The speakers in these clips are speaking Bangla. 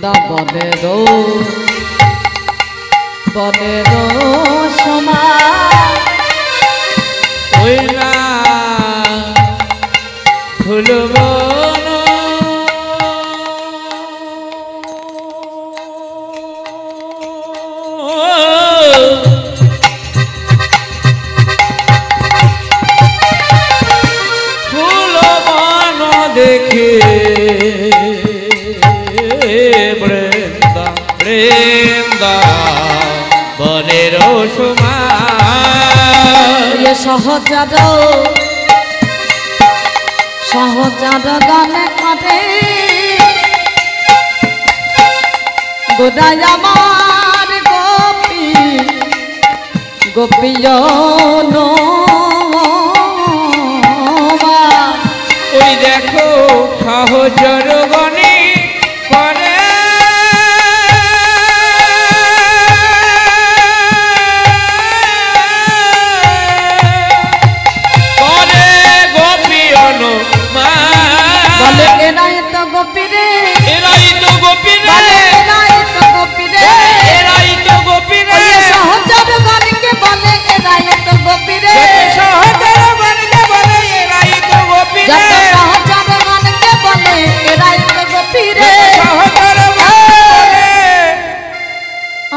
বৃন্দাবনের বনের সমান ওই না ফুলবন ফুলবন দেখে বনের সমান সহজার গানে কাটে গোদায় আমার গোপী গোপিয়ন ওই দেখো সহজর গণে করে বলে এরাই তো গোপী রে এরাই তো গোপী রে এরাই তো গোপী রে এরাই তো গোপী রে সহজার গানকে বলে এরাই তো গোপী রে সহজার গানকে বলে এরাই তো গোপী রে সহজার গানকে বলে এরাই তো গোপী রে সহজার বলে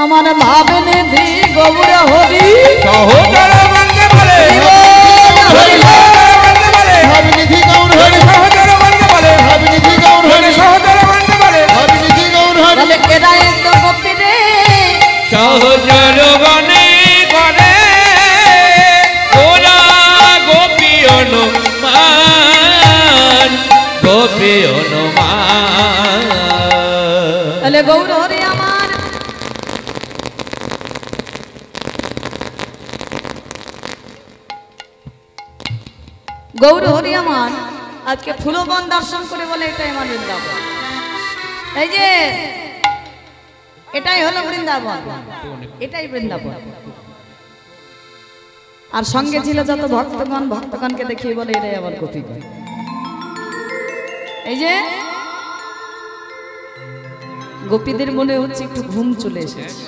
আমার ভাবনে দি গৌর হরি সহজার গানকে বলে হরি ভাবনিধি গৌর হরি সহজার গানকে বলে ভাবনিধি গৌর হরি সহজার গানকে বলে ভাবনিধি গৌর হরি বলে এরাই তো গোপী রে সহজার গানে করে ওরা গোপী অনুমান গোপী অনুমান বলে গৌর হরি আমার গৌর হরি আমার আজকে ফুলবন দর্শন করে বলে এটাই আমার বৃন্দাবন এই যে এটাই হলো বৃন্দাবন এটাই বৃন্দাবন আর সঙ্গে ছিল যত ভক্তগণকে দেখিয়ে বলে এটাই আমার গোপীগণ এই যে গোপীদের মনে হচ্ছে একটু ঘুম চলে এসেছে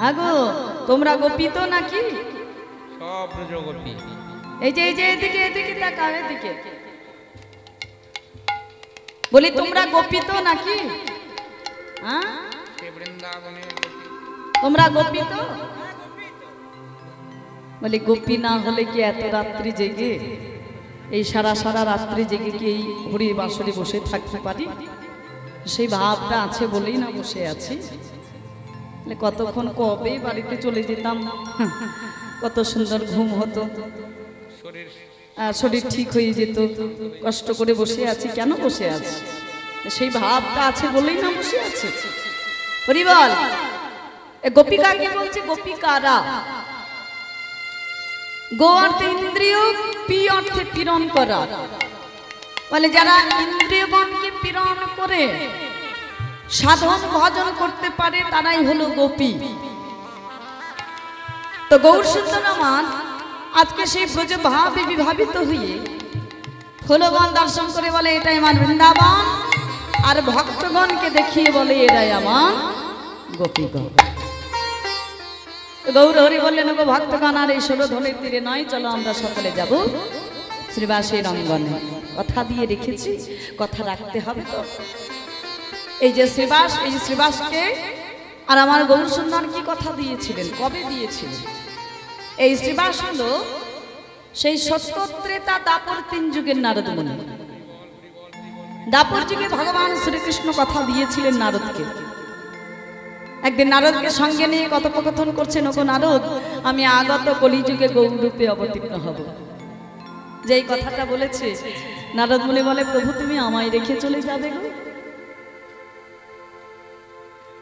আগো তোমরা গোপী তো নাকি সব ব্রজগোপী এই যে এদিকে এদিকে তাকাও এদিকে বলি তোমরা গোপী তো নাকি হ্যাঁ তোমরা গোপী তো বলি গোপী না হলে কি এত রাত্রি জেগে এই সারা রাত্রি জেগে কি এই হরি বাঁশরি বসে থাকতে পারি সেই ভাবটা আছে বলেই না বসে আছি কতক্ষণ কবে বাড়িতে চলে যেতাম কত সুন্দর ঘুম হতো শরীর ঠিক হয়ে যেত কষ্ট করে বসে আছি কেন বসে আছি সেই ভাবটা আছে বলেই না বসে আছে হরি বল গোপিকা কি বলছে গোপিকারা গো অর্থে ইন্দ্রিয় পি অর্থে পীড়ন করা বলে যারা ইন্দ্রিয়গণকে পীড়ন করে সাধন ভজন করতে পারে তারাই হলো গোপী তো গৌর সুন্দর আমার আজকে সেই ব্রজ ভাবে বিভাবিত হয়ে ফুলবন দর্শন করে বলে এটাই আমার বৃন্দাবন আর ভক্তগণকে দেখিয়ে বলে এরাই আমার গোপীগণ গৌর হরি বললেন গো ভক্তগণ আর এই ষোলধনের তীরে নয় চলো আমরা সকলে যাব শ্রীবাসের অঙ্গনে কথা দিয়ে রেখেছি কথা রাখতে হবে তো এই যে শ্রীবাস এই শ্রীবাসকে আর আমার গৌর সুন্দর কি কথা দিয়েছিলেন কবে দিয়েছিলেন এই শ্রীবাস হলো সেই সত্যত্রেতা দাপর 3 যুগের নারদ মুনি দাপর যুগে ভগবান শ্রীকৃষ্ণ কথা দিয়েছিলেন নারদকে একদিন নারদকে সঙ্গে নিয়ে কথোপকথন করছেন ওগো নারদ আমি আগত কলিযুগে গৌররূপে অবতীর্ণ হব যেই কথাটা বলেছে নারদ মুনি বলে প্রভু তুমি আমায় রেখে চলে যাবে গো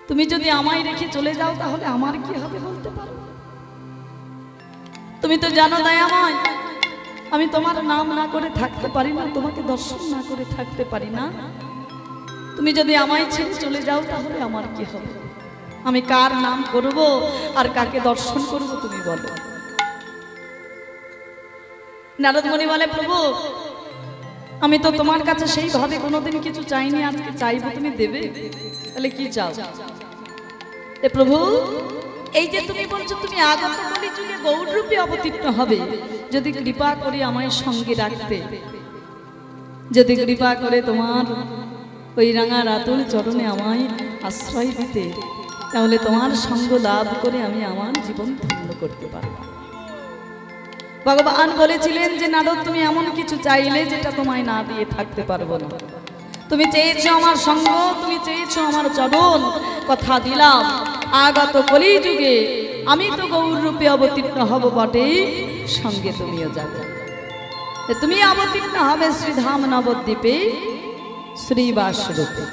তুমি যদি আমায় রেখে চলে যাও তাহলে আমার কি হবে বলতে পারো তুমি তো জানো দয়াময় আমি তোমার নাম না করে থাকতে পারি না তোমাকে দর্শন না করে থাকতে পারি না তুমি যদি আমায় ছেড়ে চলে যাও তাহলে আমার কি হবে আমি কার নাম করব আর কাকে দর্শন করব তুমি বলো নারদ মুনি বলে প্রভু আমি তো তোমার কাছে সেইভাবে কোনোদিন কিছু চাইনি, আজকে চাইবো, তুমি দেবে? তাহলে কি চাও? এ প্রভু, এই যে তুমি বলছো তুমি আগত কলি যুগে গৌররূপে অবতীর্ণ হবে, যদি কৃপা করে আমায় সঙ্গে রাখতে, যদি কৃপা করে তোমার ওই রাঙা রাতুল চরণে আমায় আশ্রয় দিতে, তাহলে তোমার সঙ্গ লাভ করে আমি আমার জীবন ধন্য করতে পারব। ভগবান বলেছিলেন যে নারদ, তুমি এমন কিছু চাইলে যেটা তোমায় না দিয়ে থাকতে পারবো না। তুমি চেয়েছো আমার সঙ্গ, তুমি চেয়েছো আমার চরণ, কথা দিলাম আগত কলিযুগে আমি তো গৌর রূপে অবতীর্ণ হব বটেই, সঙ্গে তুমিও যাবে। তুমি অবতীর্ণ হবে শ্রীধাম নবদ্বীপে শ্রীবাস রূপে।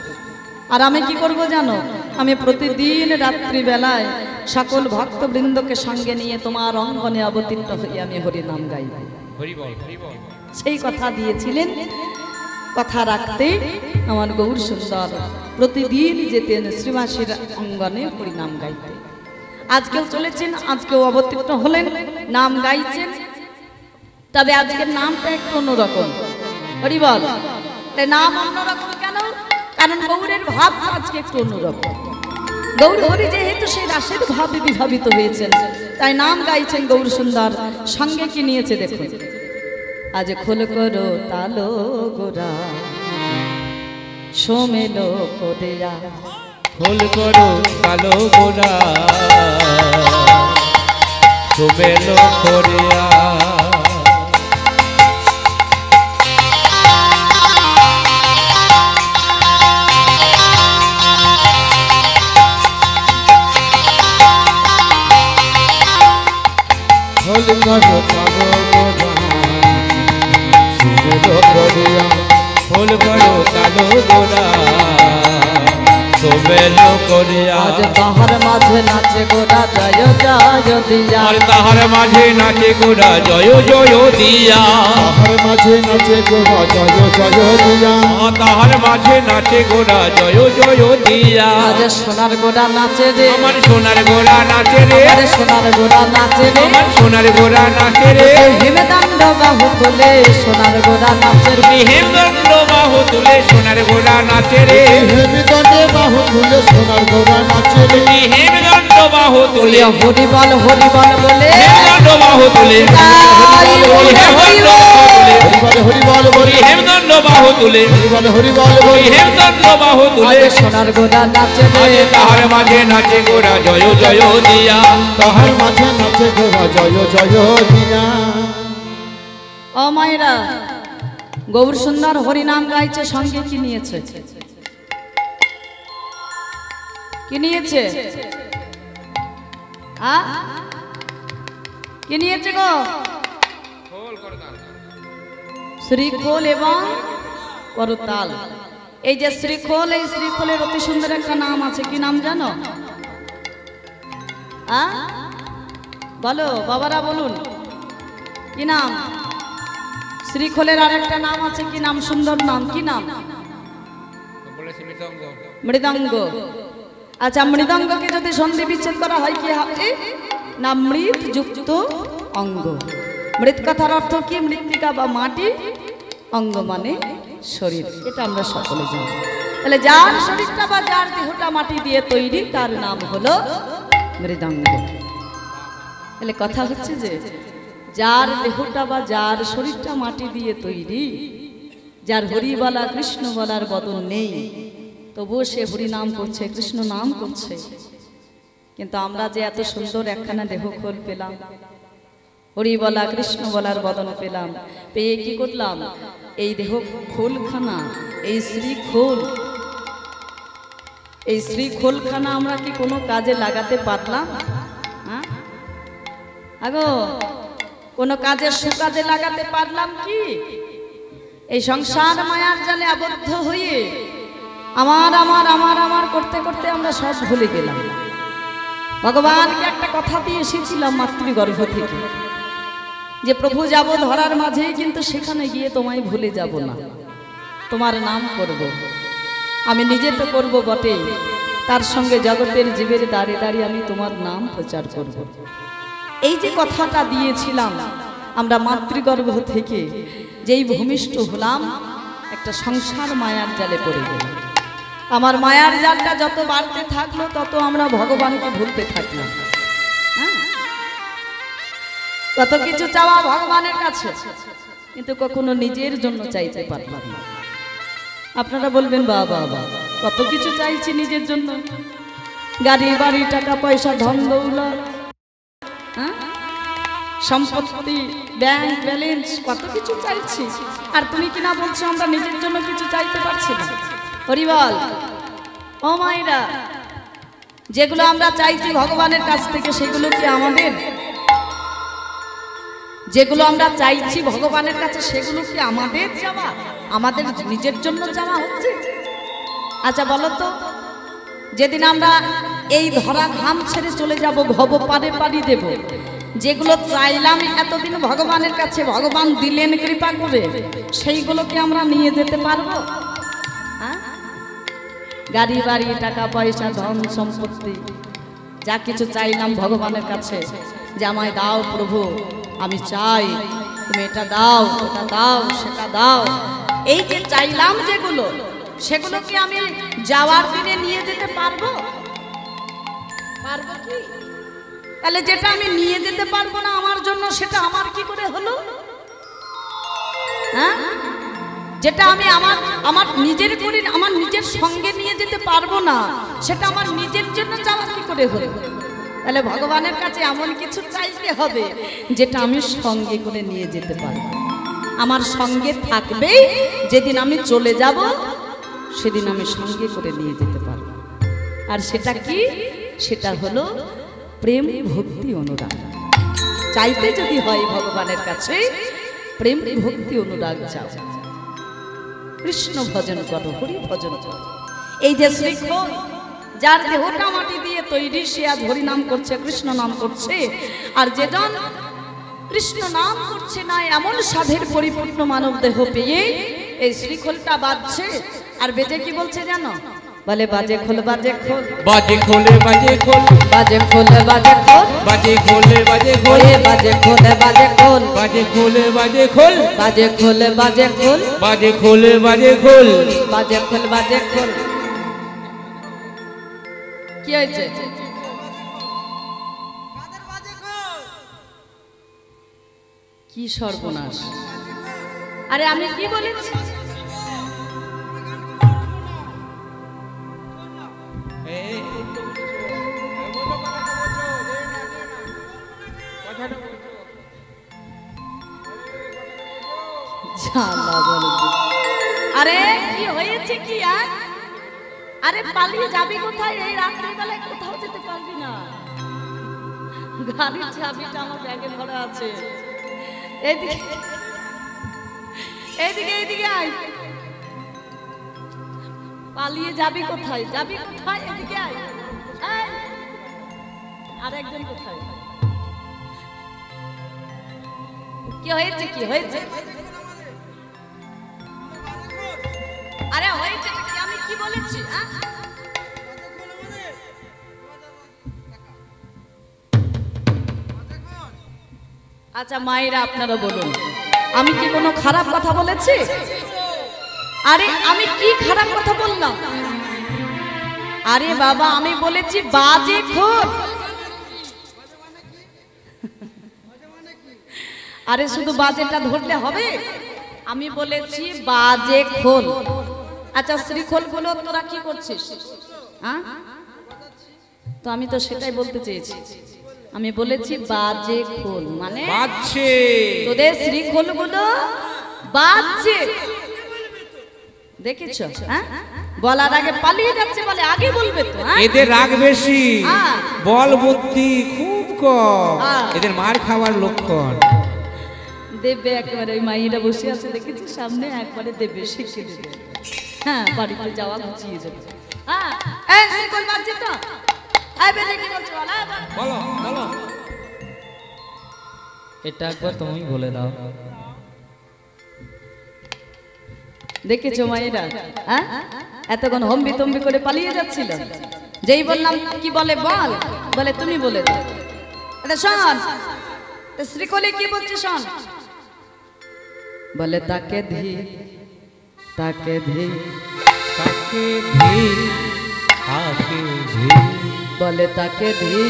আর আমি কি করব জানো? আমি প্রতিদিন রাত্রিবেলায় সকল ভক্তবৃন্দকে সঙ্গে নিয়ে তোমার অঙ্গনে অবতীর্ণ হয়ে আমি হরিনাম গাইব। সেই কথা দিয়েছিলেন, কথা রাখতে আমার গৌর সুন্দর প্রতিদিন যেতেন শ্রীবাসীর অঙ্গনে হরিনাম গাইতে। আজকেও চলেছেন, আজকেও অবতীর্ণ হলেন, নাম গাইছেন। তবে আজকের নামটা একটু অন্যরকম। হরি বল। নাম অন্যরকম কেন? কারণ গৌরের ভাব আজকে একটু অন্যরকম। গৌর হরি যেহেতু সেই রাসের ভাবে বিভাবিত হয়েছেন, তাই নাম গাইছেন গৌর সুন্দর। সঙ্গে কি নিয়েছে দেখুন। আজ খোল করো তালো গোরা সোমেলো কোদেয়া, খোল করো কালো গোরা সোমেলো করিয়া, খোল করো কালো গোরা সোমেলো করিয়া, খোল করো কালো গোরা সোমেলো করিয়া। আজ তাহার মাঝে নাচে গোরা জয় জয় দিয়া, আর তাহার মাঝে নাচে গোরা জয় জয় দিয়া, তাহার মাঝে নাচে গোরা জয় জয় দিয়া, তাহার মাঝে নাচে গোরা জয় জয় দিয়া। আজ সোনার গোরা নাচে রে, আমার সোনার গোরা নাচে রে, আরে সোনার গোরা নাচে রে, আমার সোনার গোরা নাচে রে, হেমদণ্ড বাহু তুলে সোনার গোরা নাচে রে, হেমদণ্ড বাহু তুলে সোনার গোরা নাচে রে, হেমদণ্ডে বাহু তুলে সোনার গোরা নাচে রে, হেমদণ্ড বাহু তুলে হরি বল বলে হেমদণ্ড বাহু তুলে হরি বল বলি, হেমদণ্ড বাহু তুলে হরি বল বলি, হেমদণ্ড বাহু তুলে সোনার গোরা নাচে রে, তাহার মাঝে নাচে গোরা জয় জয় দিয়া, তাহার মাঝে নাচে গোরা জয় জয় দিয়া। ও মায়েরা, গৌর সুন্দর হরিনাম গাইছে, সঙ্গে কি নিয়েছে? কি নিয়েছে? কি নিয়েছে গো? শ্রীখোল এবং করতাল। এই যে শ্রীখোল, এই শ্রীখোলের অতি সুন্দর একটা নাম আছে। কি নাম জানো? বলো বাবারা, বলুন কি নাম? শ্রীখোলের আরেকটা নাম আছে। কি নাম? সুন্দর নাম। কি নাম? মৃদঙ্গ। আচ্ছা, মৃদঙ্গকে যদি সন্ধি বিচ্ছেদ করা হয় কি হবে? না মৃৎ যুক্ত অঙ্গ। মৃৎ কথার অর্থ কি? মৃত্তিকা বা মাটি, অঙ্গ মানে শরীর। এটা আমরা সকলে জানি। তাহলে যার শরীরটা বা যার দেহটা মাটি দিয়ে তৈরি, তার নাম হলো মৃদঙ্গ। তাহলে কথা হচ্ছে যে যার দেহটা বা যার শরীরটা মাটি দিয়ে তৈরি, যার হরি বলা কৃষ্ণ বলার বদল নেই, তবুও সে হরি নাম করছে, কৃষ্ণ নাম করছে। কিন্তু আমরা যে এত সুন্দর একখানা দেহ খোল পেলাম, হরি বলা কৃষ্ণ বলার বদন পেলাম, পেয়ে কি করলাম? এই দেহ খোলখানা, এই শ্রীখোল, এই শ্রীখোলখানা আমরা কি কোনো কাজে লাগাতে পারলাম? হ্যাঁ আগো, কোনো কাজে সুকাজে লাগাতে পারলাম কি? এই সংসার মায়ার জালে আবদ্ধ হয়ে আমার আমার আমার আমার করতে করতে আমরা সব ভুলে গেলাম। ভগবানকে একটা কথা দিয়ে এসেছিলাম মাতৃগর্ভ থেকে, যে প্রভু যাব ধরার মাঝে, কিন্তু সেখানে গিয়ে তোমায় ভুলে যাব না, তোমার নাম করব। আমি নিজে তো করব বটে, তার সঙ্গে জগতের জীবের দাঁড়ে দাঁড়িয়ে আমি তোমার নাম প্রচার করব। এই যে কথাটা দিয়েছিলাম আমরা মাতৃগর্ভ থেকে, যেই ভূমিষ্ঠ হলাম, একটা সংসার মায়ার জালে পড়ে গেল। আমার মায়ার জালটা যত বাড়তে থাকলো তত আমরা ভগবানকে ভুলতে থাকলাম। হ্যাঁ, কত কিছু চাওয়া ভগবানের কাছে, কিন্তু কখনো নিজের জন্য চাইতে পারলাম না। আপনারা বলবেন বাবা বাবা কত কিছু চাইছি নিজের জন্য, গাড়ি বাড়ি টাকা পয়সা ধন দৌলত, হ্যাঁ, সম্পত্তি ব্যাংক ব্যালেন্স কত কিছু চাইছি, আর তুমি কিনা বলছো আমরা নিজের জন্য কিছু চাইতে পারছি না। হরিবল। ও মায়েরা, যেগুলো আমরা চাইছি ভগবানের কাছ থেকে সেগুলো কি আমাদের? যেগুলো আমরা চাইছি ভগবানের কাছে সেগুলো কি আমাদের চাওয়া, আমাদের নিজের জন্য চাওয়া হচ্ছে? আচ্ছা বলো তো, যেদিন আমরা এই ধরা ঘাম ছেড়ে চলে যাব, ভব পারে পাড়ি দেব, যেগুলো চাইলাম এতদিন ভগবানের কাছে, ভগবান দিলেন কৃপা করে, সেইগুলো কি আমরা নিয়ে যেতে পারবো? হ্যাঁ, গাড়ি বাড়ি টাকা পয়সা ধন সম্পত্তি যা কিছু চাইলাম ভগবানের কাছে, যে আমায় দাও প্রভু, আমি চাই তুমি এটা দাও, ওটা দাও, সেটা দাও, এই যে চাইলাম যেগুলো, সেগুলো কি আমি যাওয়ার দিনে নিয়ে যেতে পারবো? পারবো কি? তাহলে যেটা আমি নিয়ে যেতে পারবো না আমার জন্য, সেটা আমার কি করে হলো? হ্যাঁ, যেটা আমি আমার নিজের করে, আমার নিজের সঙ্গে নিয়ে যেতে পারবো না, সেটা আমার নিজের জন্য চাওয়া কি করে হলো? তাহলে ভগবানের কাছে এমন কিছু চাইতে হবে যেটা আমি সঙ্গে করে নিয়ে যেতে পারবো, আমার সঙ্গে থাকবেই, যেদিন আমি চলে যাব সেদিন আমি সঙ্গে করে নিয়ে যেতে পারবো। আর সেটা কি? সেটা হলো প্রেম ভক্তি অনুরাগ। চাইতে যদি হয় ভগবানের কাছে, প্রেম ভক্তি অনুরাগ চাও, কৃষ্ণ ভজন করো, হরি ভজন করো। এই যে শ্রীখোল, যার দেহটা মাটি দিয়ে তৈরি, সে আজ হরি নাম করছে, কৃষ্ণ নাম করছে। আর যেজন কৃষ্ণ নাম করছে না, এমন সাধের পরিপূর্ণ মানব দেহ পেয়ে এই শ্রীখোলটা বাজছে। আর বেজে কি বলছে জানো? বলে বাজে খোল বাজে খোল, বাজে খোলে বাজে খোল, বাজে খোল বাজে খোল, বাজে খোলে বাজে খোল, বাজে খোল বাজে খোল, বাজে খোলে বাজে খোল, বাজে খোল বাজে খোল, বাজে খোলে বাজে খোল, বাজে খোল বাজে খোল। কি হয়েছে? কি সর্বনাশ! আরে আমি কি বলেছি? আরে কি হয়েছে কি? আরে পালিয়ে যাবি কোথায়? এই রাত্রিবেলায় কোথাও যেতে পারবি না। গাড়ির চাবিটা আমার ব্যাগে ভরা আছে। এদিকে এদিকে এদিকে আয়। পালিয়ে যাবি কোথায়? যাবি কোথায়? এদিকে আয়। আর একজন কোথায়? কি হয়েছে? কি হয়েছে? আরে হয়েছে কি? আমি কি বলেছি? আচ্ছা মায়েরা আপনারা বলুন, আমি কি কোনো খারাপ কথা বলেছি? আরে আমি কি খারাপ কথা বললাম? আরে বাবা আমি বলেছি বাজে খোল। আরে শুধু বাজেটা ধরলে হবে? আমি বলেছি বাজে খোল। আচ্ছা শ্রীখোল গুলো তোরা কি করছিস? তো আমি তো সেটাই বলতে চেয়েছি। আমি বলেছি বাজে খোল মানে বাজছে, তোদের শ্রীখোল গুলো বাজছে। দেখেছো? বলার আগে পালিয়ে যাচ্ছে বলে আগে বলবে তো। এদের রাগ বেশি, বল বুদ্ধি খুব কম, এদের মার খাওয়ার লক্ষণ। দেবে একেবারে, ওই মাইরা বসে আছে দেখেছি সামনে, একবারে দেবে, শিখিয়ে দেবে। হ্যাঁ বাড়িতে যাওয়া গুছিয়ে যাবে। হ্যাঁ শ্রীখোল বাজছে তো। বলো বলো, এটা একবার তুমি বলে দাও। দেখেছো মায়েরা? এতক্ষণ হম্বি তম্বি করে পালিয়ে যাচ্ছিল, যেই বললাম কি বলে বল, বলে তুমি বলে দাও। এটা শোন শ্রীখোলে কি বলছে শোন। বলে তাকে ধি তাকে ধি তাকে ধি তাকে ধি বলে তাকে ধি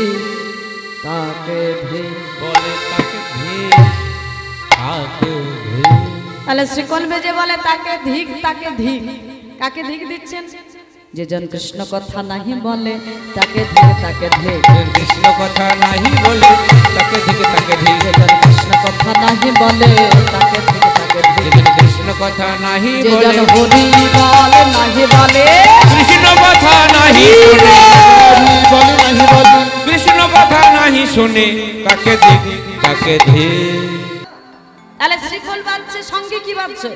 তাকে ধি বলে তাকে ধি তাকে ধি। তাহলে শ্রীকোল বেজে বলে তাকে ধিক তাকে ধিক। কাকে ধিক দিচ্ছেন? যে জন কৃষ্ণ কথা নাহি বলে তাকে ধিক তাকে ধিক। কৃষ্ণ কথা নাহি বলে তাকে ধিকে তাকে ধিক। যে জন কৃষ্ণ কথা নাহি বলে তাকে ধিক তাকে ধিক। কৃষ্ণ কথা নাহি যে বলে জন হরি বলে নাহি বলে কৃষ্ণ কথা নাহি শুনে বলে নাহি বলে কৃষ্ণ কথা নাহি শুনে তাকে ধিক তাকে ধিক। তাহলে শ্রীফল বাজছে, সঙ্গে কি বাজছে?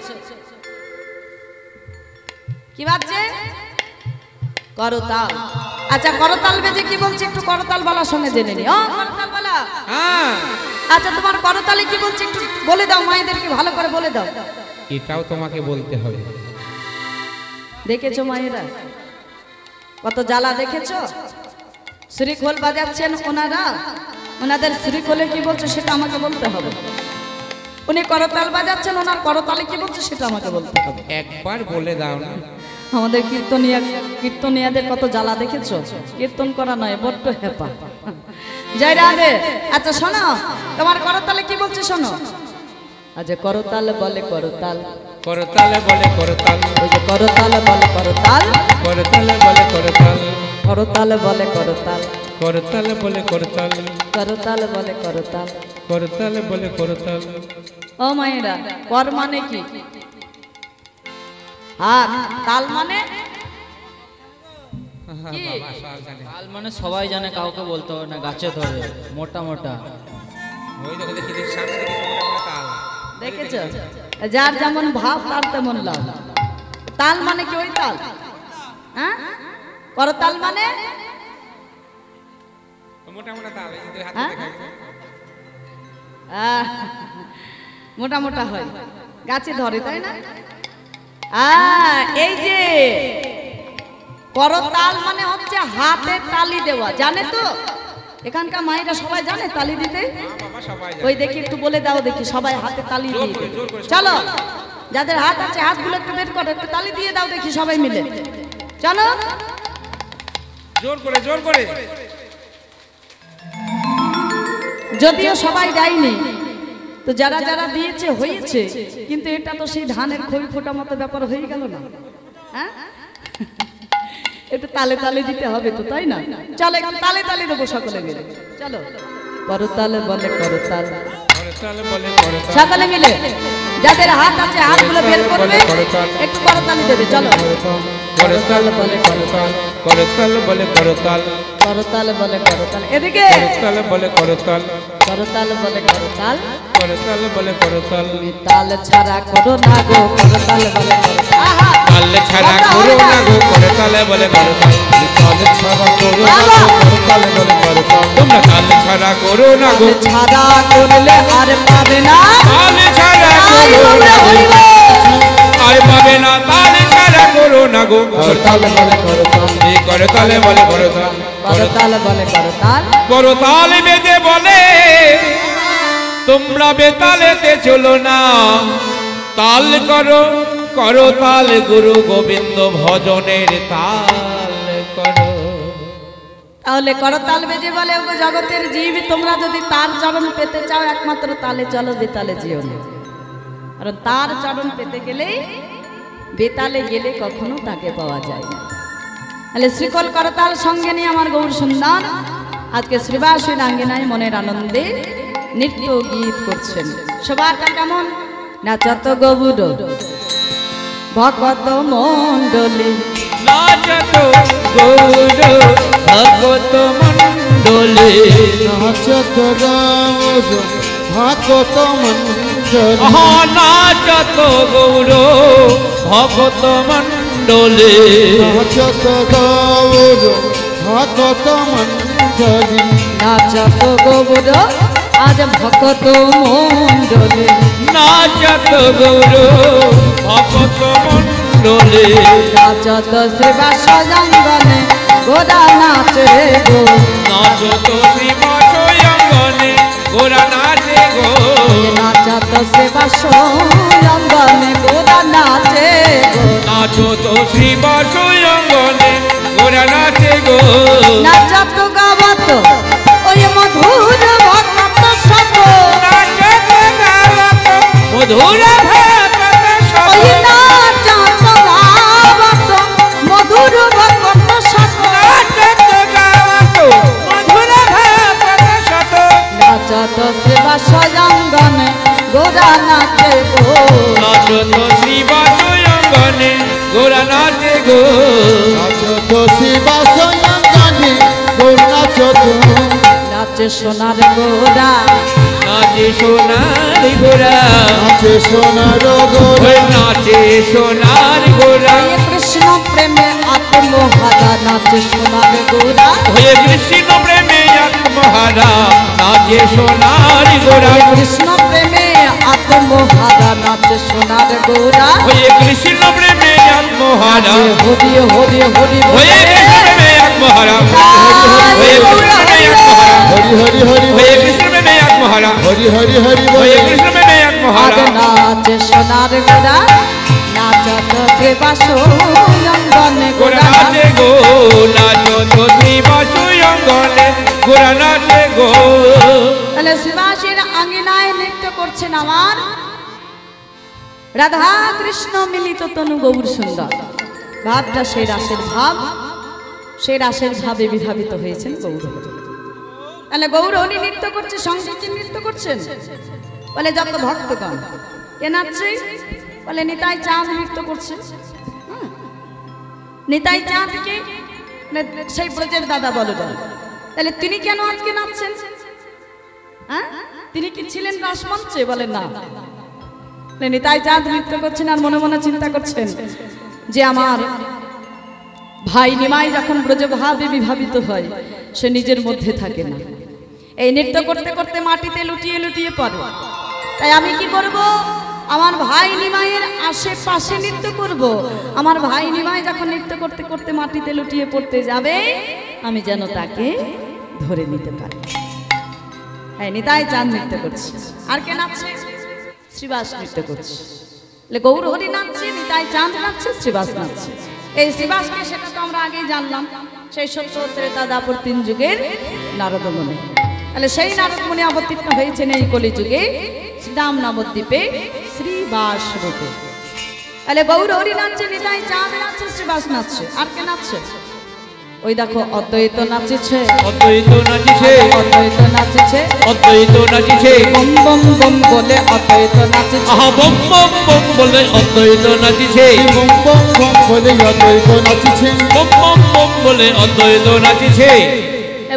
কি বাজছে? করতাল। আচ্ছা করতাল বেজে কি বলছে একটু করতাল বালার সঙ্গে জেনে নি। ও করতাল বালা, হ্যাঁ আচ্ছা তোমার করতালে কি বলছে একটু বলে দাও, মায়েদেরকে ভালো করে বলে দাও। এটাও তোমাকে বলতে হবে। দেখেছো মায়েরা কত জ্বালা দেখেছো? শ্রীখোল বাজাচ্ছেন ওনারা, ওনাদের শ্রীখোলে কি বলছে সেটা আমাকে বলতে হবে। উনি করতাল বাজাচ্ছেন, ওনার করতালে কি বলছে সেটা আমাকে বলতে হবে। একবার বলে দাও না। আমাদের কীর্তনিয়াদের কত জ্বালা দেখেছো? কীর্তন করা নয়, বড্ড হেপা। জয় রাধে। আচ্ছা শোনো, তোমার করতালে কি বলছে শোনো। আচ্ছা করতাল বলে করতাল, করতালে বলে করতাল, ওই যে করতাল বলে করতাল, করতালে বলে করতাল, করতাল বলে করতাল, করতালে বলে করতাল, করতাল বলে করতাল। করতালে বলে করতাল। ও মায়েরা, কর মানে কি? হাত। তাল মানে কি? তাল মানে সবাই জানে, কাউকে বলতে হবে না, গাছে ধরে মোটা মোটা। ওই দেখো দেখি দেখি সামনে দেখি মোটা মোটা তাল। দেখেছো? যার যেমন ভাব তার তেমন লাভ। তাল মানে কি ওই তাল? হ্যাঁ, করতাল মানে মোটা মোটা তাল, এই যে হাতে হ্যাঁ? দেখাচ্ছে। মোটা মোটা হয়, গাছে ধরে, তাই না? এই যে করতাল মানে হচ্ছে হাতে তালি দেওয়া, জানে তো? এখানকার মায়েরা সবাই জানে তালি দিতে? বাবা সবাই ওই দেখি একটু বলে দাও দেখি, সবাই হাতে তালি দিয়ে দেবে। চলো, যাদের হাত আছে হাতগুলো একটু বের করো, একটু তালি দিয়ে দাও দেখি সবাই মিলে। চলো জোর করে জোর করে। যদিও সবাই দেয়নি, তো যারা যারা দিয়েছে হয়েছে, কিন্তু এটা তো সেই ধানের খই ফোটা মতো ব্যাপার হয়ে গেল না? হ্যাঁ, একটু তালে তালে দিতে হবে তো, তাই না? চলো একটু তালে তালে দেবো সকলে মিলে। চলো করতাল বলে করতাল, করতালে বলে করতাল, সকলে মিলে যাদের হাত আছে হাতগুলো বের করবে, একটু করতালি দেবে। চলো করতাল বলে করতাল, করতাল বলে করতাল, করতাল বলে করতাল। এদিকে করতাল বলে করতাল, করতাল বলে করতাল। করতাল বলে করতাল। তুমি তাল ছাড়া করো না গো, করতাল বলে করতাল। আহা, তাল ছাড়া করো না গো, করতালে বলে করতাল। তাল ছাড়া করো না গো, করতালে বলে করতাল। তোমরা তাল ছাড়া করো না গো, তাল ছাড়া করলে আর পাবে না, তাল ছাড়া আই করো আমরা না গো, হইব। আর পাবে না। তাল ছাড়া করো না গো, করতাল বলে করতাল। এই করতালে বলে করতাল। করতাল বলে করতাল। করতাল বেজে বলে তোমরা বেতালেতে চলো না, তাল করো করো তাল, গুরু গোবিন্দ ভজনের তাল করো। তাহলে করতাল বেজে বলে ওগো জগতের জীব, তোমরা যদি তার চরণ পেতে চাও একমাত্র তালে চলো, বেতালে যেও না। কারণ তার চরণ পেতে গেলেই, বেতালে গেলে কখনো তাকে পাওয়া যায় না। তাহলে শ্রীকল করতাল সঙ্গে নিয়ে আমার গৌর সুন্দর আজকে শ্রীবাসীর আঙ্গিনায় মনের আনন্দে নৃত্য গীত করছেন। সবারটা কেমন? নাচত গৌর ভকত মণ্ডলী, নাচত গৌর ভগত মণ্ডলী, নাচত গৌর ভগত মণ্ডলী, নাচত গৌর ভগত মণ্ডলী, নাচত গৌর ভগত মণ্ডলী, নাচত গৌর আজ ভকত মণ্ডলী, নাচত গৌর ভগত মণ্ডলী, নাচত শ্রীবাস জঙ্গনে গোরা নাচে গো, নাচত শ্রীবাস অঙ্গনে গোরা নাচে গো, নাচত শ্রীবাস জঙ্গনে গোরা নাচে গো, শ্রীবাস অঙ্গনে গোরা নাচে গো নাচো তো শিবাস অঙ্গনে গৌর নাচো তো নাচে সোনার গোরা নাচে সোনার গোরা নাচে সোনার গোরা নাচে সোনার গোরা হয়ে কৃষ্ণ প্রেমে আত্মহারা নাচে সোনার গোরা হয়ে কৃষ্ণ প্রেমে আত্মহারা নাচে সোনার গোরা হয়ে কৃষ্ণ প্রেমে আত্মহারা নাচে সোনার গোরা হয়ে কৃষ্ণ প্রেমে আত্মহারা হরি হরি হরি হয়ে কৃষ্ণ প্রেমে আত্মহারা হয়ে কৃষ্ণ প্রেমে আত্মহারা হরি হরি হরি হয়ে কৃষ্ণ প্রেমে আত্মহারা হরি হরি হরি হয়ে বলে কৃষ্ণ প্রেমে আত্মহারা আরে নাচে সোনার গোরা নাচত শ্রীবাস অঙ্গনে গোরা গোরা নাচে গো নাচো তো শ্রীবাস অঙ্গনে গোরা নাচে গো তাহলে শ্রীবাসের আঙ্গিনায় নৃত্য করছেন আমার রাধা কৃষ্ণ মিলিত তনু গৌর সুন্দর ভাবটা সেই রাসের ভাব, সেই রাসের ভাবে বিভাবিত হয়েছেন গৌর। তাহলে গৌর হরি নৃত্য করছে, সংস্কৃতি নৃত্য করছেন। বলে যত ভক্তগণ কে নাচছে? বলে নিতাই চাঁদ নৃত্য করছে। নিতাই চাঁদকে সেই ব্রজের দাদা বলে বলে। তাহলে তিনি কেন আজকে নাচছেন? হ্যাঁ, তিনি কি ছিলেন রাসমঞ্চে? বলেন না। নিতাই চাঁদ নৃত্য করছেন আর মনে মনে চিন্তা করছেন যে আমার ভাই নিমাই যখন ব্রজে ভাবে বিভাবিত হয় সে নিজের মধ্যে থাকে না। এই নৃত্য করতে করতে মাটিতে লুটিয়ে লুটিয়ে পড়ে। তাই আমি কি করব? আমার ভাই নিমাইয়ের আশেপাশে নৃত্য করব। আমার ভাই নিমাই যখন নৃত্য করতে করতে মাটিতে লুটিয়ে পড়তে যাবে আমি যেন তাকে ধরে নিতে পারি। হ্যাঁ, নিতাই চাঁদ নৃত্য করছে। আর কে নাচছে? শ্রীবাস নৃত্য করছে। গৌর হরি নাচছে, নিতাই চাঁদ নাচছে, শ্রীবাস নাচছে। এই শ্রীবাসকে সেটা তো আমরা আগেই জানলাম, সেই সত্য ত্রেতা দাপর 3 যুগের নারদমুনি। তাহলে সেই নারদমুনি অবতীর্ণ হয়েছেন এই কলিযুগে শ্রীরাম নবদ্বীপে শ্রীবাস রূপে। তাহলে গৌর হরি নাচছে, নিতাই চাঁদ নাচছে, শ্রীবাস নাচছে। আর কে নাচছে? ওই দেখো অদ্বৈত নাচিছে, অদ্বৈত নাচিছে, অদ্বৈত নাচিছে, অদ্বৈত নাচিছে, বম বম বম বলে অদ্বৈত নাচিছে। আহা বম বম বম বলে অদ্বৈত নাচিছে, বম বম বম বলে অদ্বৈত নাচিছে, বম বম বম বলে অদ্বৈত নাচিছে।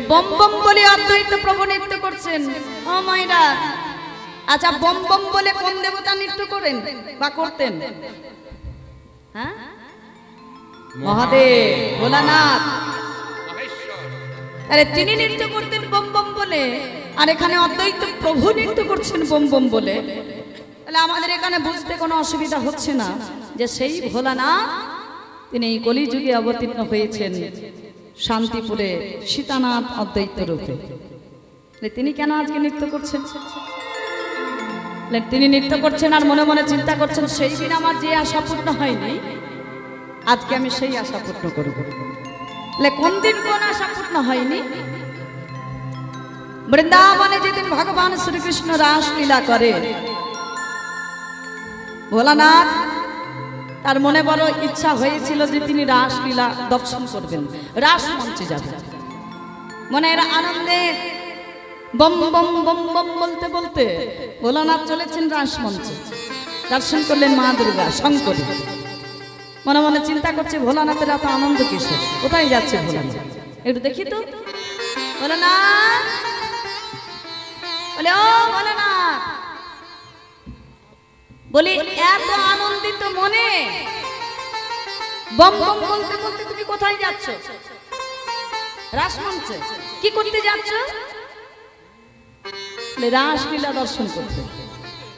বম বম বলে অদ্বৈত প্রভু নৃত্য করছেন। ও মাইরা, আচ্ছা বম বম বলে কোন দেবতা নৃত্য করেন বা করতেন? হ্যাঁ, মহাদেব, ভোলানাথ। আরে তিনি নৃত্য করতেন বম বম বলে, আর এখানে অদ্বৈত প্রভু নৃত্য করছেন বম বম বলে। তাহলে আমাদের এখানে বুঝতে কোনো অসুবিধা হচ্ছে না যে সেই ভোলানাথ তিনি এই কলিযুগে অবতীর্ণ হয়েছেন শান্তিপুরে সীতানাথ অদ্বৈত রূপে। তিনি কেন আজকে নৃত্য করছেন? তিনি নৃত্য করছেন আর মনে মনে চিন্তা করছেন সেই দিন আমার যে আশা পূর্ণ হয়নি আজকে আমি সেই আশা পূর্ণ করব। কোন দিন কোন আশা পূর্ণ হয়নি? বৃন্দাবনে যেদিন ভগবান শ্রীকৃষ্ণ রাসলীলা করে, ভোলানাথ তার মনে বড় ইচ্ছা হয়েছিল যে তিনি রাসলীলা দর্শন করবেন, রাস মঞ্চে যাবেন। মনের আনন্দে বম বম বম বম বলতে বলতে ভোলানাথ চলেছেন রাস মঞ্চে। দর্শন করলেন মা দুর্গা শঙ্করী। মনে মনে চিন্তা করছে ভোলানাথের এত আনন্দ কিসে, কোথায় যাচ্ছে ভোলানাথ? একটু দেখি তো। ভোলানাথ বলে, ও ভোলানাথ, বলি এত আনন্দিত মনে বম বম বলতে বলতে তুমি কোথায় যাচ্ছ? রাসমঞ্চে। কি করতে যাচ্ছ? রাসলীলা দর্শন করতে।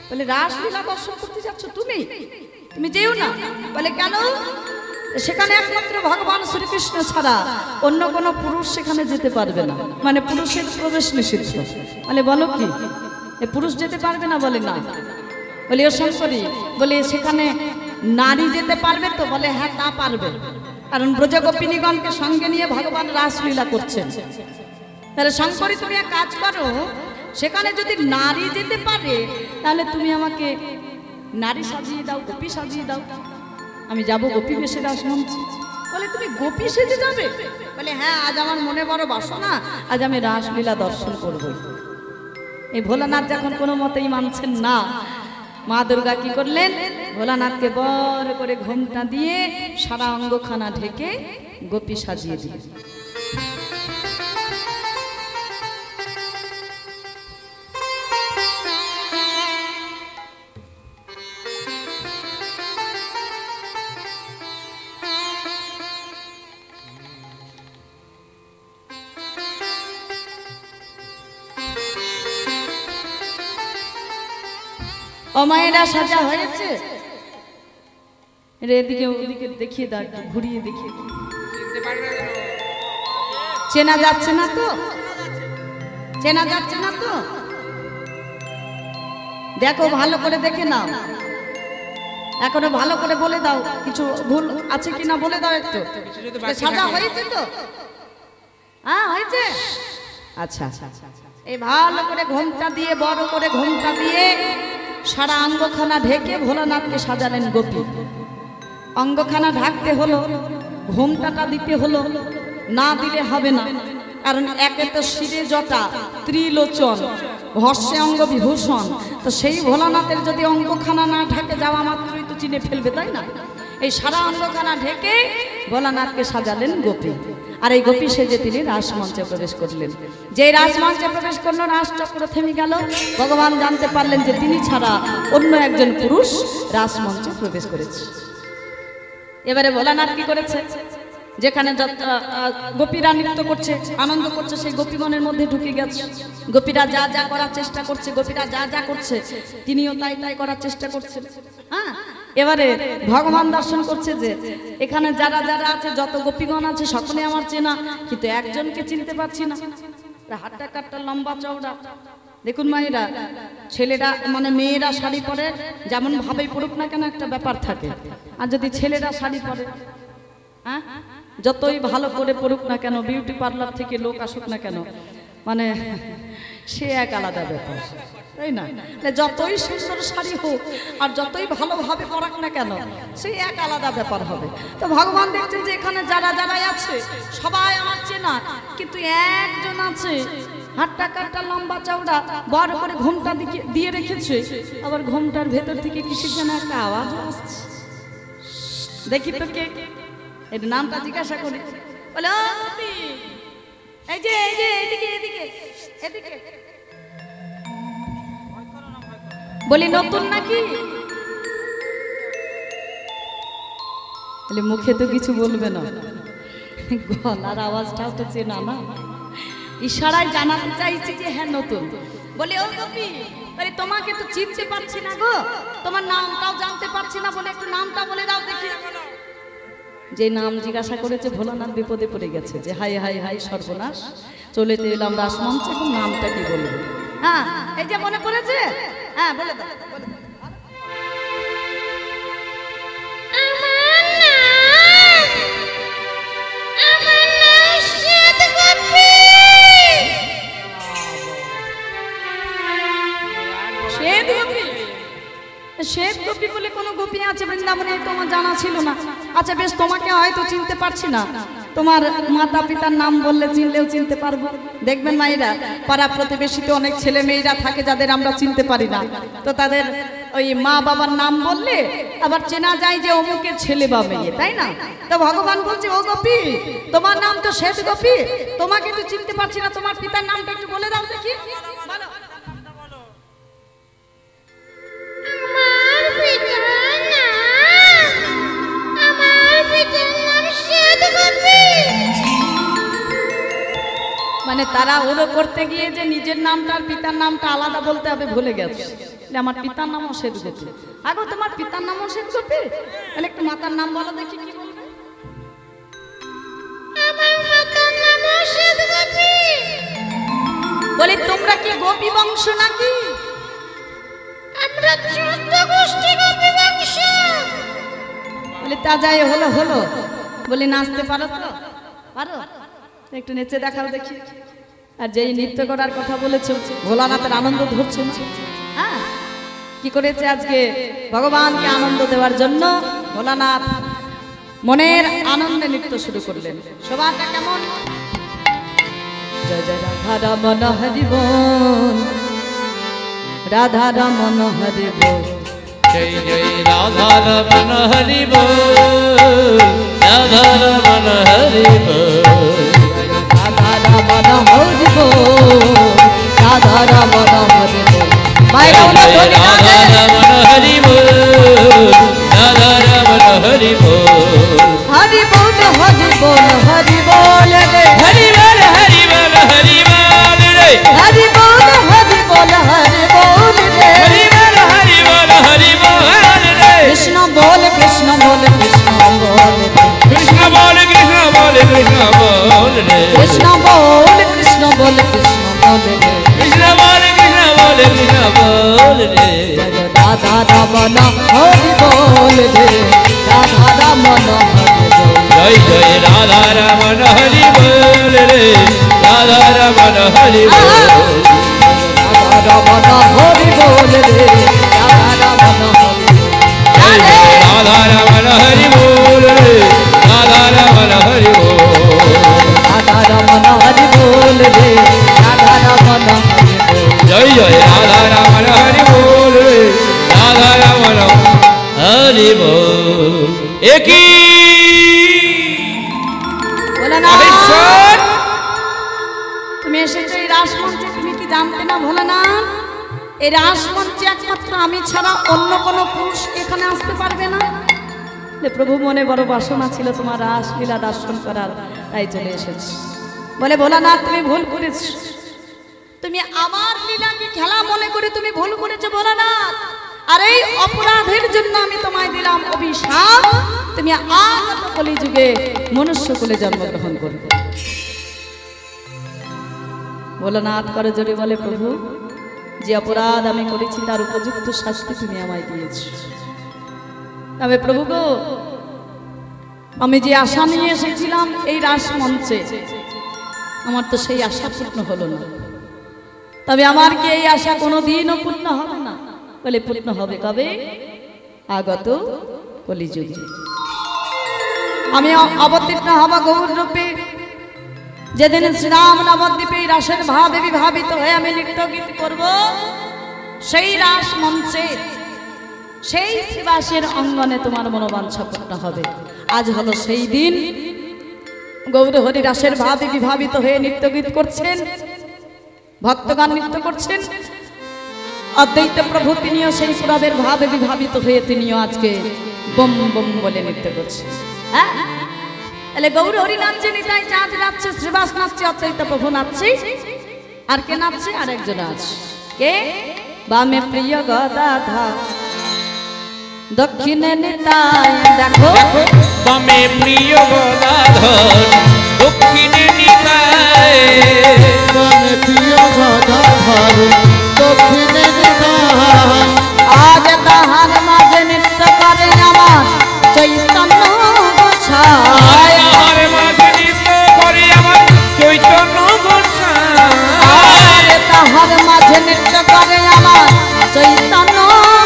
বলে রাসলীলা দর্শন করতে যাচ্ছ তুমি? তুমি যেও না। বলে কেন? সেখানে একমাত্র ভগবান শ্রীকৃষ্ণ ছাড়া অন্য কোনো পুরুষ সেখানে যেতে পারবে না, মানে পুরুষের প্রবেশ নিষিদ্ধ। বলে বলো কি, পুরুষ যেতে পারবে না? বলে না। বলি ও শঙ্করী, বলে সেখানে নারী যেতে পারবে তো? বলে হ্যাঁ তা পারবে, কারণ ব্রজগোপিনীগণকে সঙ্গে নিয়ে ভগবান রাসলীলা করছেন। তাহলে শঙ্করী তুমি এক কাজ করো, সেখানে যদি নারী যেতে পারে তাহলে তুমি আমাকে নারী সাজিয়ে দাও, গোপী সাজিয়ে দাও, আমি যাব গোপী বেশে রাসমঞ্চে। বলে তুমি গোপী সেজে যাবে? বলে হ্যাঁ, আজ আমার মনে বড় বাসনা, আজ আমি রাসলীলা দর্শন করব। এই ভোলানাথ যখন কোনো মতেই মানছেন না, মা দুর্গা কি করলেন? ভোলানাথকে বড় করে ঘোমটা দিয়ে সারা অঙ্গখানা ঢেকে গোপী সাজিয়ে দিয়ে ও মায়েরা সাজা হয়েছে এদিকে ওদিকে দেখিয়ে দাও, একটু ঘুরিয়ে দেখিয়ে দাও। চেনা যাচ্ছে না তো? চেনা যাচ্ছে না তো? দেখো ভালো করে দেখে নাও, এখনো ভালো করে বলে দাও, কিছু ভুল আছে কিনা বলে দাও একটু। সাজা হয়েছে তো? হ্যাঁ হয়েছে। আচ্ছা এই ভালো করে ঘোমটা দিয়ে, বড় করে ঘোমটা দিয়ে সারা অঙ্গখানা ঢেকে ভোলানাথকে সাজালেন গোপী। অঙ্গখানা ঢাকতে হলো, ঘোমটাটা দিতে হলো, না দিলে হবে না, কারণ একে তো শিরে জটা, ত্রিলোচন, হর্ষে অঙ্গ বিভূষণ, তো সেই ভোলানাথের যদি অঙ্গখানা না ঢাকে যাওয়া মাত্রই তো চিনে ফেলবে, তাই না? এই সারা অঙ্গখানা ঢেকে ভোলানাথকে সাজালেন গোপী। আর এই গোপী সেজে তিনি রাসমঞ্চে প্রবেশ করলেন। যে রাসমঞ্চে প্রবেশ করলো, রাসচক্র থেমে গেল। ভগবান জানতে পারলেন যে তিনি ছাড়া অন্য একজন পুরুষ রাসমঞ্চে প্রবেশ করেছে। এবারে ভোলানাথ কি করেছে? যেখানে গোপীরা নৃত্য করছে, আনন্দ করছে, সেই গোপীগণের মধ্যে ঢুকে গেছে। গোপীরা যা যা করার চেষ্টা করছে, গোপীরা যা যা করছে, তিনিও তাই তাই করার চেষ্টা করছেন। হ্যাঁ, এবারে ভগবান দর্শন করছে যে এখানে যারা যারা আছে, যত গোপীগণ আছে সকলে আমার চেনা, কিন্তু একজনকে চিনতে পারছি না। হাটটা কাটটা লম্বা চওড়া। দেখুন মায়েরা, ছেলেরা মানে মেয়েরা শাড়ি পরে যেমন ভাবেই পড়ুক না কেন একটা ব্যাপার থাকে, আর যদি ছেলেরা শাড়ি পরে, হ্যাঁ যতই ভালো করে পড়ুক না কেন, বিউটি পার্লার থেকে লোক আসুক না কেন, মানে সে এক আলাদা ব্যাপার, তাই না? যতই সুন্দর শাড়ি হোক আর যতই ভালোভাবে পরাক না কেন, সে এক আলাদা ব্যাপার হবে। তো ভগবান দেখছেন যে এখানে যারা যারা আছে সবাই আমার চেনা, কিন্তু একজন আছে হাটটা কাটটা লম্বা চওড়া, বড় করে ঘোমটা দিয়ে রেখেছে, আবার ঘোমটার ভেতর থেকে কিসের যেন একটা আওয়াজ আসছে। দেখি তো কে, এর নামটা জিজ্ঞাসা করি। বলে এই যে এই যে এদিকে এদিকে এদিকে, বলি নতুন নাকি? বলে মুখে তো কিছু বলবে না, গলার আওয়াজটাও তো চেনা না, ইশারায় জানাতে চাইছি যে হ্যাঁ নতুন। বলে ও গোপী, বলে তোমাকে তো চিনতে পারছি না গো, তোমার নামটাও জানতে পারছি না, বলে একটু নামটা বলে দাও দেখি। যে নাম জিজ্ঞাসা করেছে, ভোলানাথ বিপদে পড়ে গেছে যে হাই হাই হাই সর্বনাশ, চলে তো এলাম রাসমঞ্চে, এখন নামটা কি বলবো? হ্যাঁ এই যে মনে পড়েছে, হ্যাঁ বলে দাও। শ্বেত গোপী বলে কোন গোপী আছে বৃন্দাবনে, তোমার জানা ছিল না? আচ্ছা বেশ, তোমাকে হয়তো চিনতে পারছি না, তোমার মাতা পিতার নাম বললে চিনলেও চিনতে পারবো। দেখবেন মায়েরা, পাড়া প্রতিবেশীতে অনেক ছেলে মেয়েরা থাকে যাদের আমরা চিনতে পারি না, তো তাদের ওই মা বাবার নাম বললে আবার চেনা যায় যে অমুকের ছেলে বা মেয়ে, তাই না? তো ভগবান বলছে ও গোপী, তোমার নাম তো শ্বেত গোপী, তোমাকে তো চিনতে পারছি না, তোমার পিতার নামটা একটু বলে দাও দেখি। মানে তারা ওরও করতে গিয়ে যে নিজের নামটা আর পিতার নামটা আলাদা বলতে হবে ভুলে গেছে। আমার পিতার নামও শ্বেত গোপী। আগো তোমার পিতার নামও শ্বেত গোপী? তাহলে একটু মাতার নাম বলো দেখি, কি বলবে? আমার মাতার নামও শ্বেত গোপী। বলি তোমরা কি গোপী বংশ নাকি? আমরা 14 গোষ্ঠী গোপী বংশ। বলি তা যাই হলো হলো, বলি নাচতে পারো তো? পারো? একটু নেচে দেখাও দেখি। আর যেই নৃত্য করার কথা বলেছো, ভোলানাথের আনন্দ ধরছে, হ্যাঁ কি করেছে আজকে ভগবানকে আনন্দ দেওয়ার জন্য ভোলানাথ মনের আনন্দে নৃত্য শুরু করলেন। সবাইটা কেমন? জয় জয় রাধা রমন হরি বল, রাধা রমন হরি বল, जय जय राधा रमन हरि बोल राधा रमन हरि बोल রাধা রমন হরি বল রাধা রমন হরি বল মায়েরা ওনা जय ধরি না राधा रमन हरि बोल राधा रमन हरि बोल হরি বল হরি বল হরি বল রে हरि बोल हरि बोल हरि बोल रे হরি বল হরি বল হরি বল রে हरि बोल हरि बोल हरि बोल रे কৃষ্ণ বল কৃষ্ণ বল কৃষ্ণ বল রে कृष्ण बोल कृष्ण बोल कृष्ण बोल रे কৃষ্ণ বল কৃষ্ণ বল কৃষ্ণ বল রে कृष्ण बोल कृष्ण बोल कृष्ण बोल रे রাধা রমন হরি বল রে রাধা রমন হরি বল जय जय राधा रमन हरि बोल रे राधा रमन हरि बोल রাধা রমন হরি বল রে রাধা রমন হরি जय जय राधा रमन हरि बोल रे राधा रमन हरि बोल রাধা রমন হরি বল রে রাধা রমন হরি বল जय जय राधा रमन हरि बोल रे राधा रमन हरि बोल एक ही ভোলানাথ, महेश्वर তুমি এসেছো এই রাসমঞ্চে, তুমি কি জানতে না ভোলানাথ? এই রাসমঞ্চে একমাত্র আমি ছাড়া অন্য কোনো পুরুষ এখানে আসতে পারবে না। বলে, প্রভু মনে বড় বাসনা ছিল তোমার রাসলীলা দর্শন করার, তাই চলে এসেছি। বলে ভোলানাথ তুমি ভুল করেছো, তুমি আমার লীলাকে খেলা মনে করে তুমি ভুল করেছো ভোলানাথ। আর এই অপরাধের জন্য আমি তোমায় দিলাম অভিশাপ, তুমি আগত কলিযুগে মনুষ্য কুলে জন্মগ্রহণ করবে। ভোলানাথ করে জোরে বলে, প্রভু যে অপরাধ আমি করেছি তার উপযুক্ত শাস্তি তুমি আমায় দিয়েছো। তবে প্রভু গো, আমি যে আশা নিয়ে এসেছিলাম এই রাসমঞ্চে, আমার তো সেই আশা পূর্ণ হলো না। তবে আমার কি এই আশা কোনোদিনও পূর্ণ হবে না? বলে পূর্ণ হবে কবে? আগত কলিযুগে আমি অবতীর্ণ হব গৌর রূপে। যেদিন শ্রীরাম নবদ্বীপে রাসের ভাবে বিভাবিত হয়ে আমি নৃত্য গীত করব, সেই রাস মঞ্চে সেই শ্রীবাসের অঙ্গনে তোমার মনোবাঞ্ছা পূর্ণ হবে। আজ হলো সেই দিন। গৌর হরি রাসের ভাবে বিভাবিত হয়ে নৃত্য গীত করছেন, ভক্তগান নৃত্য করছেন। অদ্বৈত প্রভু তিনিও সেই পুরাবের ভাবে বিভাবিত হয়ে তিনিও আজকে বম বম বলে নৃত্য করছেন। হ্যাঁ, তাহলে গৌর হরি নাচছে, নিতাই চাঁদ নাচছে, শ্রীবাস নাচছে, অদ্বৈত প্রভু নাচছে। আর কে নাচছে? আর একজন আছে। কে? বামে প্রিয় গদাধর, দক্ষিণে নিতাই। দেখো বামে প্রিয় গদাধর, দক্ষিণে নিতাই। বামে প্রিয় গদাধর, দক্ষিণে নিতাই। আজ তাহার মাঝে নৃত্য করে আমার চৈতন্য গোসাই। তাহার মাঝে নৃত্য করে আমার চৈতন্য গোসাই। আজ তাহার মাঝে নৃত্য করে আমার চৈতন্য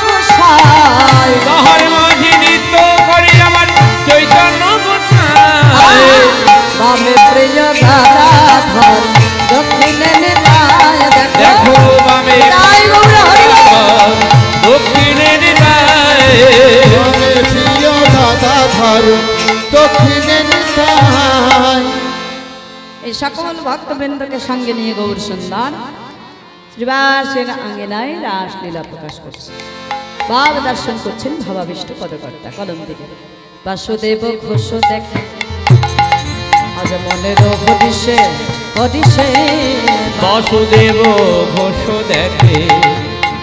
গোসাই। তাহার মাঝে নৃত্য করে আমার চৈতন্য গোসাই। বামে প্রিয় গদাধর, দক্ষিণে নিতাই। দেখো বামে নিতাই গৌর হরি বল। দক্ষিণে নিতাই। বামে প্রিয় গদাধর, দক্ষিণে নিতাই। এই সকল ভক্তবৃন্দকে সঙ্গে নিয়ে গৌর সুন্দর শ্রীবাসের আঙ্গিনায় রাসলীলা প্রকাশ করছে। ভাব দর্শন করছেন ভাবাবিষ্ট পদকর্তা কলম দিকে বাসুদেব ঘোষ দেখে আজ মনের হরিষে হরিষে। বাসুদেব ঘোষ দেখে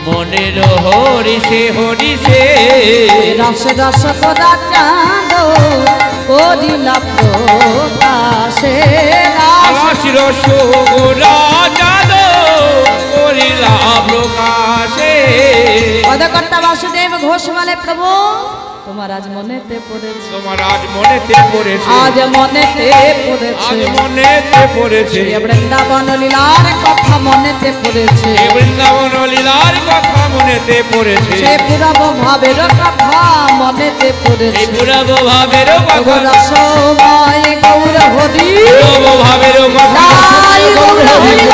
মনের হরিষে হরিষে। রস রস করা চাঁদ করিলা প্রকাশে। রস রস গোলা চাঁদ করিলা প্রকাশে। পদকর্তা বাসুদেব ঘোষ বলে, প্রভু তোমার আজ মনেতে পড়েছে, তোমার আজ মনেতে পড়েছে, আজ মনেতে পড়েছে, আজ মনেতে পড়েছে। শ্রী বৃন্দাবন লীলার কথা মনেতে পড়েছে, এই বৃন্দাবন লীলার কথা মনেতে পড়েছে। সে পুরব ভাবের কথা মনেতে এই পড়েছে। পুরব ভাবের কথা, রসময় গৌর হরি পুরব ভাবের কথা, তাই গৌর হরি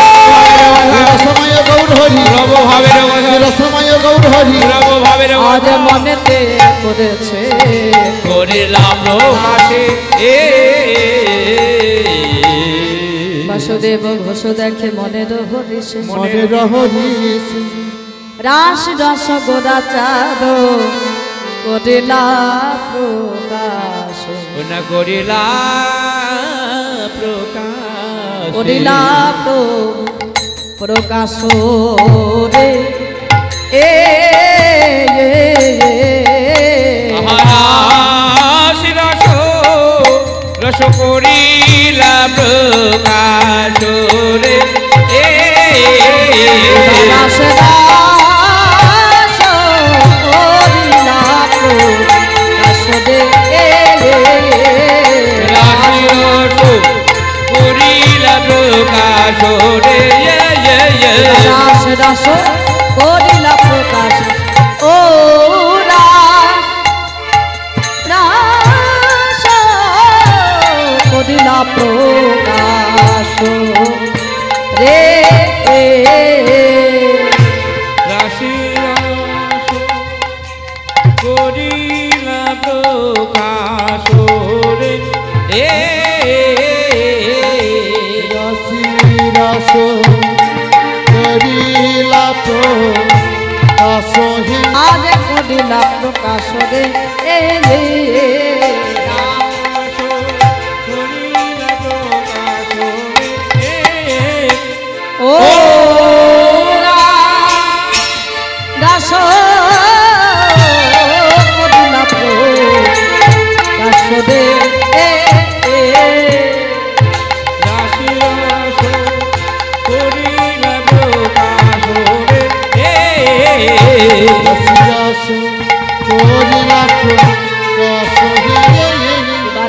রসময় গৌর হরি, পুরব ভাবের কথা, রসময় গৌর হরি রব ভাবের আজ মনেতে করেছে করিলাম প্রকাশে বাসুদেব ঘোষ দেখে মনের হরিষ মনের হরিষ রাস রস গোরা চাঁদ করিলা প্রকাশ না করিলা প্রকাশ করিলা প্রকাশ রে এ রস রস রস করিলা প্রকাশ রে রাস রাস করিলা প্রকাশ রে রাশি রস করিলা প্রকাশ রে রাস রাস করিলা প্রকাশ ও রাস রাস করিলা প্রকাশ রে রাশি রস করিলা প্রকাশ রে রাশি রাস করিলা প্রকাশ হে আজ করিলা প্রকাশ রে ও দাস করিলা প্রকাশ রে রাশি রস করিলা প্রকাশ রে রাশি রাস করিলা প্রকাশ হে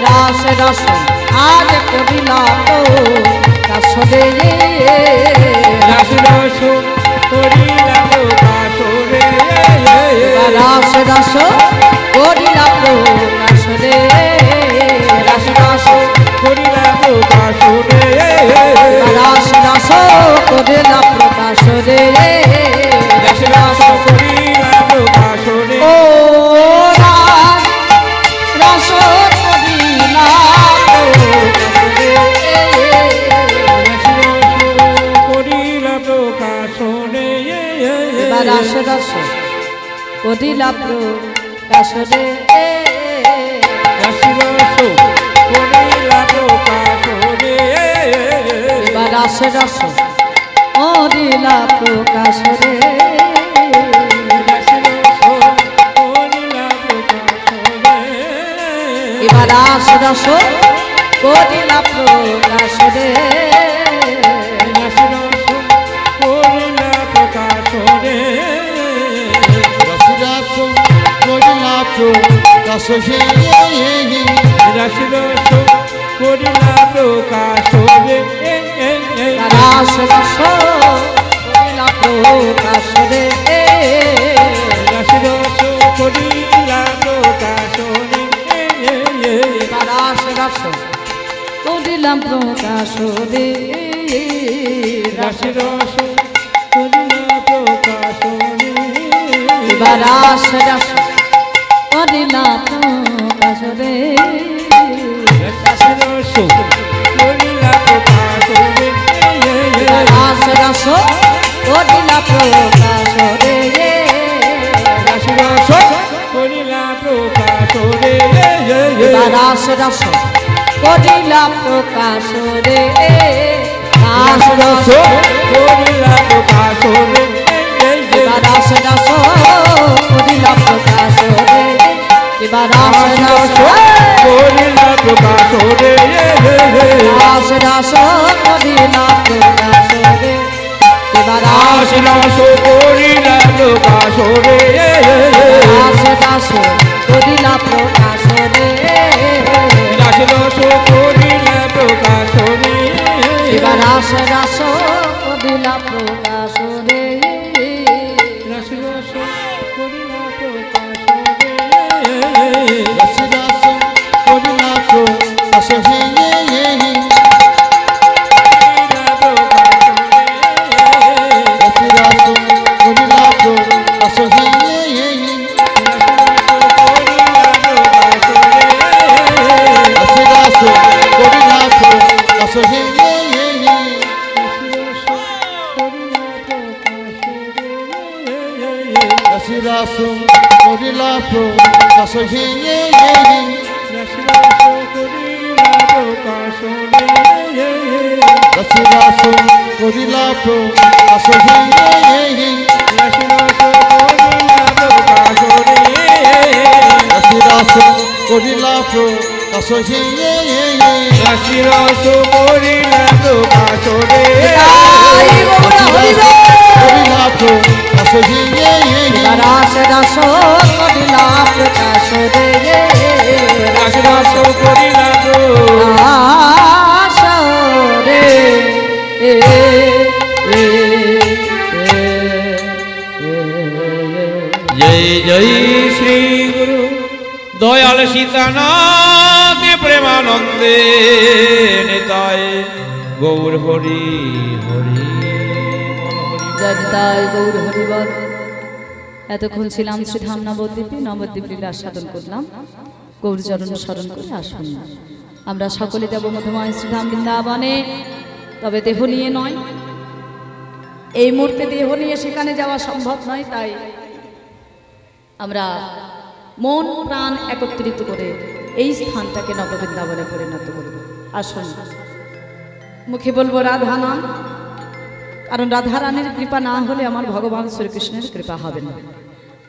রাস রাস আজ করিলা প্রকাশ রে রাশি রস করিলা প্রকাশ রে রাস রাস করিলা প্রকাশ রে রাশি রস করিলা প্রকাশ রে রাস রাস করিলা প্রকাশ রে রাশি রস করিলা প্রকাশ রে ও রাস রাস করিলা প্রকাশ রে রাশি রস করিলা প্রকাশ রে রাস রাস করিলা প্রকাশ রে রাশি রস করিলা প্রকাশ রে রাস রাস করিলা প্রকাশ রে রাশি রস করিলা প্রকাশ রে এবার রাস রাস করিলা প্রকাশ রে রাশি রস করিলা প্রকাশ রে রাশি রাস করিলা প্রকাশ হে রাশি রস করিলা প্রকাশ রে রাস রাস করিলা প্রকাশ রে রাশি রস করিলা প্রকাশ রে এবার রাস রাস করিলাম প্রকাশ রে রাশি রস করিলা প্রকাশ রে এবার রাস রাস করিলা প্রকাশ রে রাশি রস করিলা প্রকাশ রে রাস রাস করিলা প্রকাশ রে রাশি রস করিলা প্রকাশ রে রাস রাস করিলা প্রকাশ রে রাস রাস করিলা প্রকাশ রে রাস রাস করিলা প্রকাশ রে এবার রাস রাস করিলা প্রকাশ রে রাস রাস করিলা প্রকাশ রে এবার রাস রাশি রস করিলা প্রকাশ রে রাস রাস করিলা প্রকাশ রে রাশি রস করিলা প্রকাশ রে এবার রাস রাস করিলা প্রকাশ রে রাশি রস করিলা প্রকাশ রে রাশি রাস করিলা প্রকাশ হে রাশি রাস করিলা প্রকাশ আসহি রসিরাস করিলা আসহি রসিরাস করিলা আসহি রসিরস করিলা প্রকাশরে করিলা আসহি রাস রাস করিলা প্রকাশ রে রসিরস করিলা আশ রে জয় জয় শ্রী গুরু দয়াল সীতানাথ প্রেমানন্দে নেতায় গৌর হরি হরি জয় গৌর হরিবল। এতক্ষণ ছিলাম শ্রীধাম নবদ্বীপে, নবদ্বীপ লীলা সাধন করলাম। গৌরচরণ স্মরণ করে আসুন না, আমরা সকলে যাব মধুময় শ্রীধাম বৃন্দাবনে, তবে দেহ নিয়ে নয়। এই মুহূর্তে দেহ নিয়ে সেখানে যাওয়া সম্ভব নয়, তাই আমরা মন প্রাণ একত্রিত করে এই স্থানটাকে নববৃন্দাবনে পরিণত করব। আসুন, মুখে বলবো রাধা নাম, কারণ রাধা রানীর কৃপা না হলে আমার ভগবান শ্রীকৃষ্ণের কৃপা হবে না।